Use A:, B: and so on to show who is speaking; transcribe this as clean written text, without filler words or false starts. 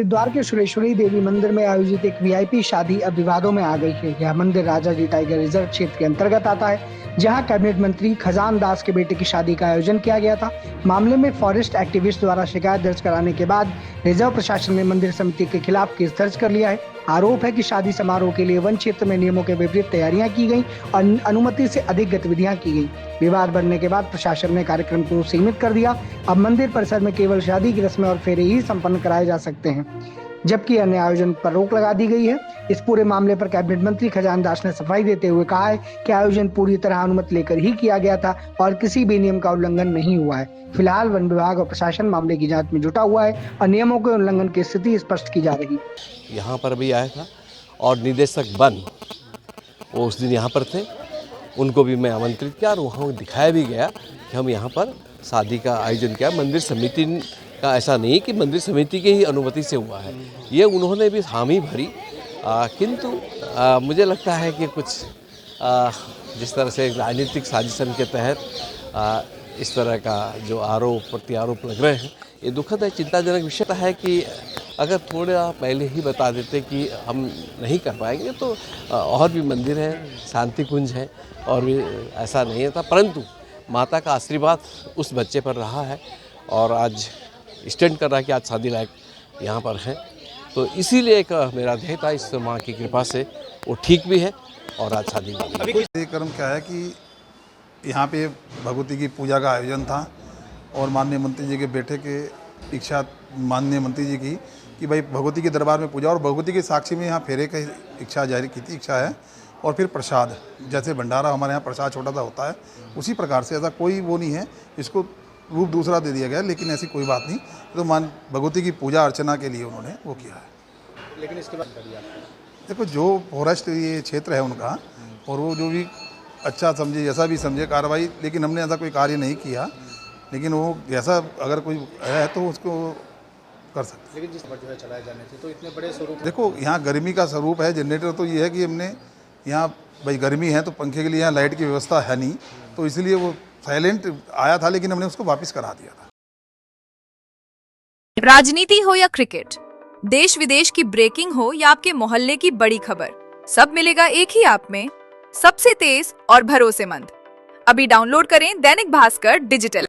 A: हरिद्वार के सुरेश्वरी देवी मंदिर में आयोजित एक वीआईपी शादी अब विवादों में आ गई है। यह मंदिर राजाजी टाइगर रिजर्व क्षेत्र के अंतर्गत आता है, जहां कैबिनेट मंत्री खजान दास के बेटे की शादी का आयोजन किया गया था। मामले में फॉरेस्ट एक्टिविस्ट द्वारा शिकायत दर्ज कराने के बाद रिजर्व प्रशासन ने मंदिर समिति के खिलाफ केस दर्ज कर लिया है। आरोप है कि शादी समारोह के लिए वन क्षेत्र में नियमों के विपरीत तैयारियां की गई और अनुमति से अधिक गतिविधियां की गई। विवाद बढ़ने के बाद प्रशासन ने कार्यक्रम को सीमित कर दिया। अब मंदिर परिसर में केवल शादी की रस्में और फेरे ही संपन्न कराए जा सकते हैं, जबकि अन्य आयोजन पर रोक लगा दी गई है। इस पूरे मामले पर कैबिनेट मंत्री खजान दास ने सफाई देते हुए कहा है कि आयोजन पूरी तरह अनुमति लेकर ही किया गया था और किसी भी नियम का उल्लंघन नहीं हुआ है। फिलहाल वन विभाग और प्रशासन मामले की जांच में जुटा हुआ है और नियमों के उल्लंघन की स्थिति स्पष्ट की जा रही है।
B: यहाँ पर भी आया था और निदेशक वन वो उस दिन यहाँ पर थे, उनको भी मैं आमंत्रित किया और वहाँ दिखाया भी गया कि हम यहाँ पर शादी का आयोजन किया। मंदिर समिति का ऐसा नहीं कि मंदिर समिति की ही अनुमति से हुआ है, ये उन्होंने भी हामी भरी। किंतु मुझे लगता है कि कुछ जिस तरह से राजनीतिक साजिशन के तहत इस तरह का जो आरोप प्रत्यारोप लग रहे हैं, ये दुखद है, चिंताजनक विषय है कि अगर थोड़ा पहले ही बता देते कि हम नहीं कर पाएंगे तो और भी मंदिर हैं, शांति कुंज है और भी ऐसा नहीं था। परंतु माता का आशीर्वाद उस बच्चे पर रहा है और आज स्टैंड कर रहा है कि आज शादी लायक यहाँ पर है, तो इसीलिए एक मेरा ध्येय था, इस माँ की कृपा से वो ठीक भी है और आज शादी भी।
C: ये क्रम क्या है कि यहाँ पे भगवती की पूजा का आयोजन था और माननीय मंत्री जी के बेटे के इच्छा माननीय मंत्री जी की कि भाई भगवती के दरबार में पूजा और भगवती के साक्षी में यहाँ फेरे का इच्छा जारी की थी, इच्छा है। और फिर प्रसाद, जैसे भंडारा हमारे यहाँ प्रसाद छोटा सा होता है, उसी प्रकार से ऐसा कोई वो नहीं है, इसको रूप दूसरा दे दिया गया, लेकिन ऐसी कोई बात नहीं। तो मान भगवती की पूजा अर्चना के लिए उन्होंने वो किया है।
D: लेकिन इसके बाद
C: देखो, जो फॉरेस्ट ये क्षेत्र है उनका, और वो जो भी अच्छा समझे जैसा भी समझे कार्रवाई, लेकिन हमने ऐसा कोई कार्य नहीं किया। लेकिन वो जैसा अगर कोई है तो उसको कर सकते।
D: लेकिन जिस पर जो है चलाए जाने थे तो इतने बड़े स्वरूप,
C: देखो यहाँ गर्मी का स्वरूप है, जनरेटर तो ये है कि हमने यहाँ भाई गर्मी है तो पंखे के लिए यहाँ लाइट की व्यवस्था है नहीं, तो इसलिए वो साइलेंट आया था, लेकिन हमने उसको वापस करा दिया था।
E: राजनीति हो या क्रिकेट, देश विदेश की ब्रेकिंग हो या आपके मोहल्ले की बड़ी खबर, सब मिलेगा एक ही ऐप में, सबसे तेज और भरोसेमंद। अभी डाउनलोड करें दैनिक भास्कर डिजिटल।